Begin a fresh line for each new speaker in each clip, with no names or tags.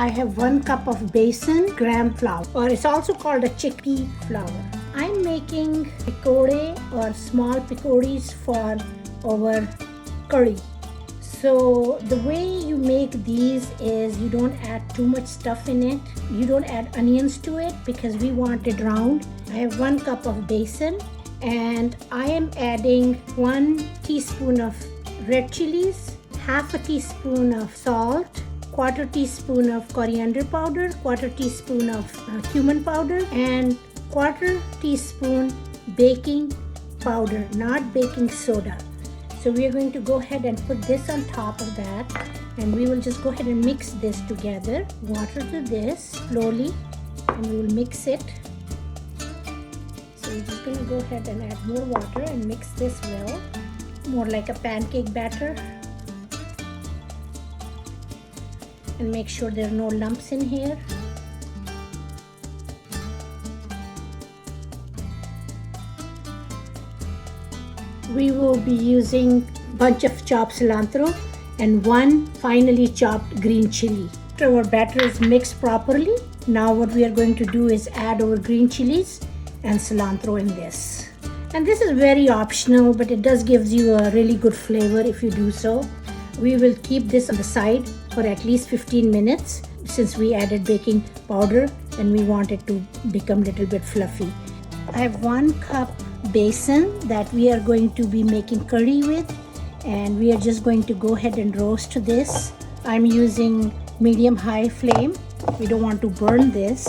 I have 1 cup of besan gram flour, or it's also called a chickpea flour. I'm making pakore or small pakoris for our curry. So the way you make these is you don't add too much stuff in it. You don't add onions to it because we want it round. I have 1 cup of besan and I am adding 1 teaspoon of red chilies, half a teaspoon of salt, 1/4 teaspoon of coriander powder, 1/4 teaspoon of cumin powder, and 1/4 teaspoon baking powder, not baking soda. So we are going to go ahead and put this on top of that, and we will just go ahead and mix this together. Water to this slowly, and we will mix it. So we're just going to go ahead and add more water and mix this well, more like a pancake batter. And make sure there are no lumps in here. We will be using a bunch of chopped cilantro and 1 finely chopped green chili. After our batter is mixed properly, now what we are going to do is add our green chilies and cilantro in this. And this is very optional, but it does give you a really good flavor if you do so. We will keep this on the side for at least 15 minutes since we added baking powder and we want it to become a little bit fluffy. I have 1 cup besan that we are going to be making curry with, and we are just going to go ahead and roast this. I'm using medium-high flame. We don't want to burn this.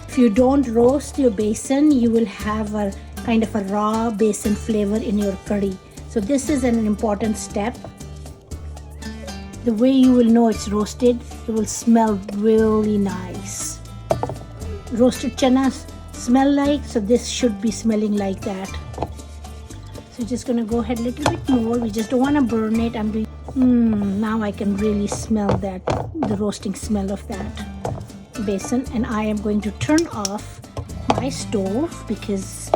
If you don't roast your besan, you will have a kind of a raw besan flavor in your curry. So this is an important step. The way you will know it's roasted, it will smell really nice. Roasted chana smell like, so this should be smelling like that. So just gonna go ahead a little bit more. We just don't want to burn it. I'm doing now I can really smell that, the roasting smell of that besan. And I am going to turn off my stove because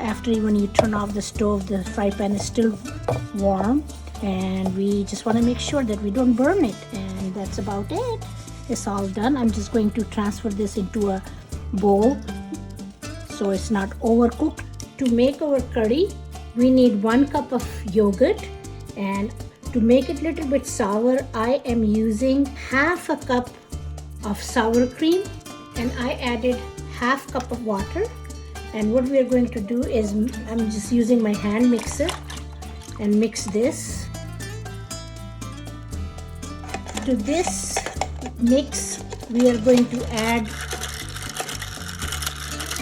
after when you turn off the stove, the fry pan is still warm, and we just want to make sure that we don't burn it. And that's about it. It's all done. I'm just going to transfer this into a bowl so it's not overcooked. To make our curry, we need 1 cup of yogurt, and to make it a little bit sour, I am using half a cup of sour cream, and I added half cup of water. And what we are going to do is I'm just using my hand mixer and mix this. To this mix, we are going to add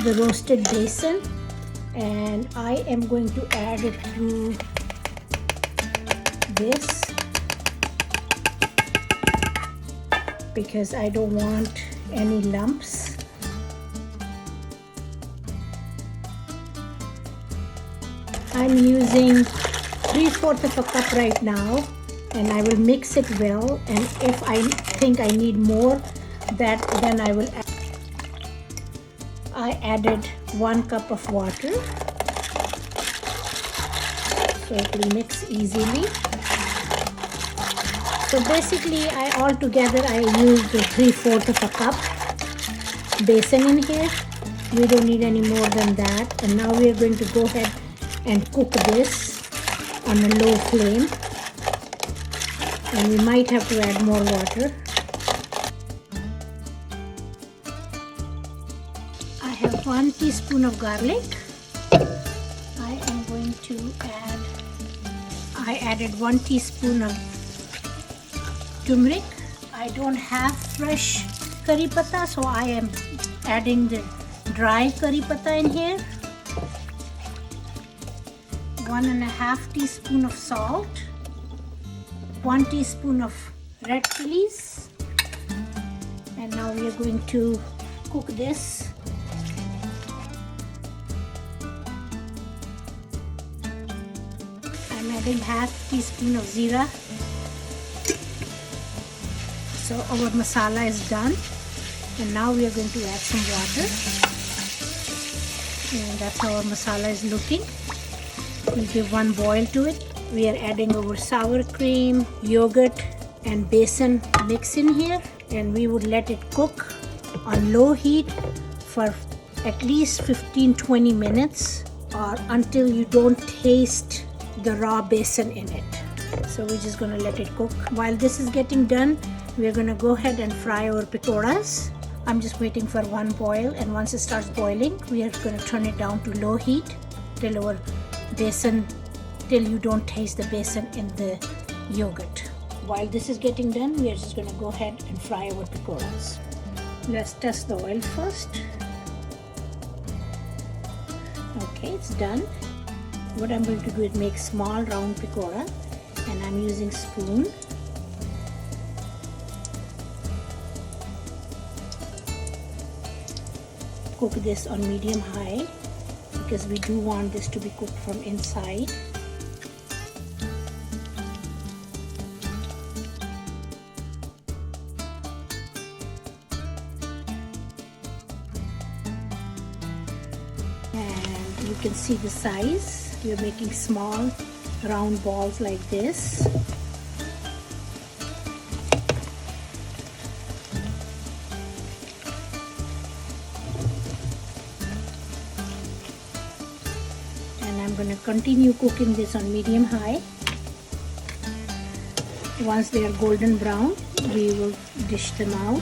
the roasted besan, and I am going to add it through this because I don't want any lumps. I'm using 3/4 of a cup right now, and I will mix it well, and if I think I need more, then I will add. I added 1 cup of water so it will mix easily. So basically altogether I used 3/4 of a cup besan in here. We don't need any more than that. And now we are going to go ahead and cook this on a low flame, and we might have to add more water. I have 1 teaspoon of garlic. I am going to I added 1 teaspoon of turmeric. I don't have fresh curry pata, so I am adding the dry curry pata in here. 1.5 teaspoon of salt, 1 teaspoon of red chilies, and now we are going to cook this. I'm adding 1/2 teaspoon of zira. So our masala is done, and now we are going to add some water, and that's how our masala is looking. We'll give 1 boil to it. We are adding our sour cream, yogurt, and besan mix in here, and we would let it cook on low heat for at least 15-20 minutes, or until you don't taste the raw besan in it. So we're just going to let it cook. While this is getting done, we're going to go ahead and fry our pakoras. I'm just waiting for one boil, and once it starts boiling, we are going to turn it down to low heat till our besan, till you don't taste the besan in the yogurt. While this is getting done, we are just going to go ahead and fry our pakoras. Let's test the oil first. Okay, it's done. What I'm going to do is make small round pakora, and I'm using spoon. Cook this on medium high because we do want this to be cooked from inside. And you can see the size. We're making small round balls like this. I'm going to continue cooking this on medium high. Once they are golden brown, we will dish them out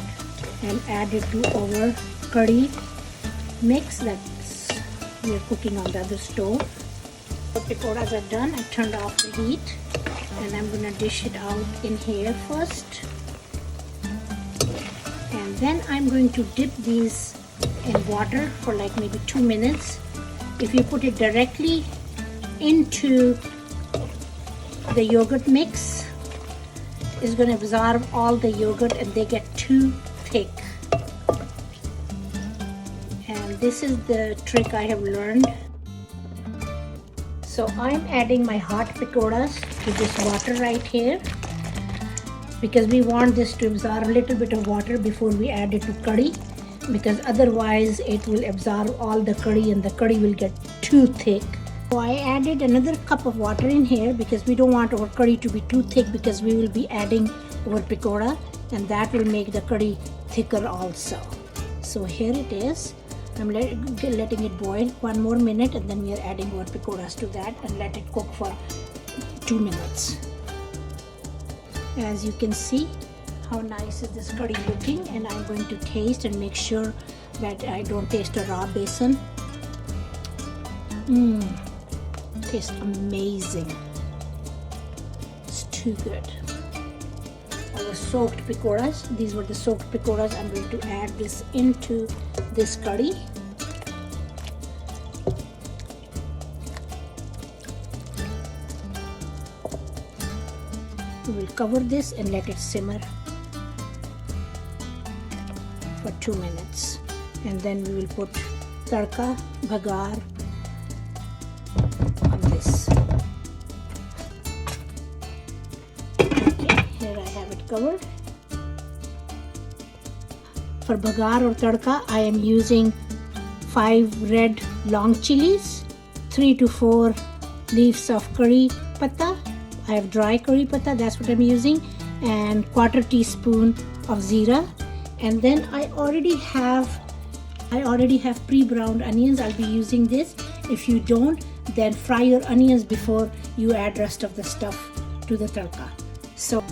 and add it to our curry mix that we are cooking on the other stove. The pakoras are done. I turned off the heat, and I'm going to dish it out in here first, and then I'm going to dip these in water for like maybe 2 minutes. If you put it directly into the yogurt mix, it's going to absorb all the yogurt and they get too thick. And this is the trick I have learned. So I'm adding my hot pakoras to this water right here because we want this to absorb a little bit of water before we add it to curry, because otherwise it will absorb all the curry and the curry will get too thick. So I added another cup of water in here because we don't want our curry to be too thick, because we will be adding our pakora and that will make the curry thicker also. So here it is. I'm letting it boil 1 more minute, and then we are adding our pakoras to that and let it cook for 2 minutes. As you can see how nice is this curry looking, and I'm going to taste and make sure that I don't taste a raw besan. Tastes amazing. It's too good. Our soaked pakoras, these were the soaked pakoras. I'm going to add this into this curry. We will cover this and let it simmer for 2 minutes, and then we will put tadka, bhagar on this. Okay, here I have it covered. For bhagar or tadka, I am using 5 red long chilies, 3 to 4 leaves of curry patta. I have dry curry patta, that's what I'm using, and 1/4 teaspoon of jeera. And then I already have pre-browned onions. I'll be using this. If you don't, then fry your onions before you add rest of the stuff to the tadka. So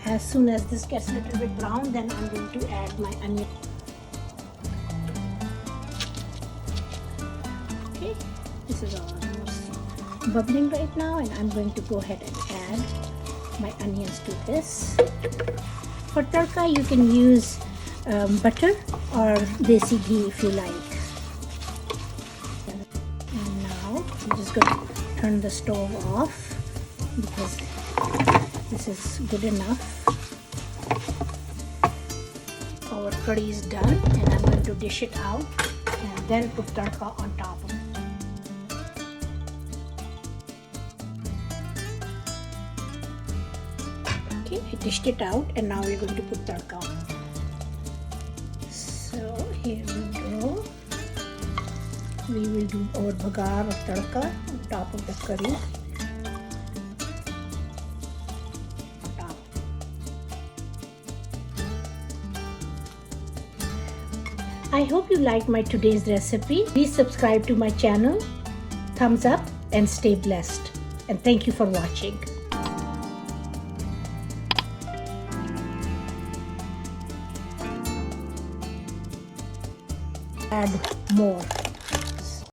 as soon as this gets a little bit brown, then I'm going to add my onion. Okay, this is almost bubbling right now, and I'm going to go ahead and add my onions to this. For tadka, you can use butter or desi ghee if you like. And now I'm just going to turn the stove off because this is good enough. Our curry is done, and I'm going to dish it out and then put tadka on top of it. Okay, I dished it out, and now we're going to put tadka on. So here we go. We will do our bhagar or tadka on top of the curry. I hope you liked my today's recipe. Please subscribe to my channel. Thumbs up and stay blessed. And thank you for watching. Add more.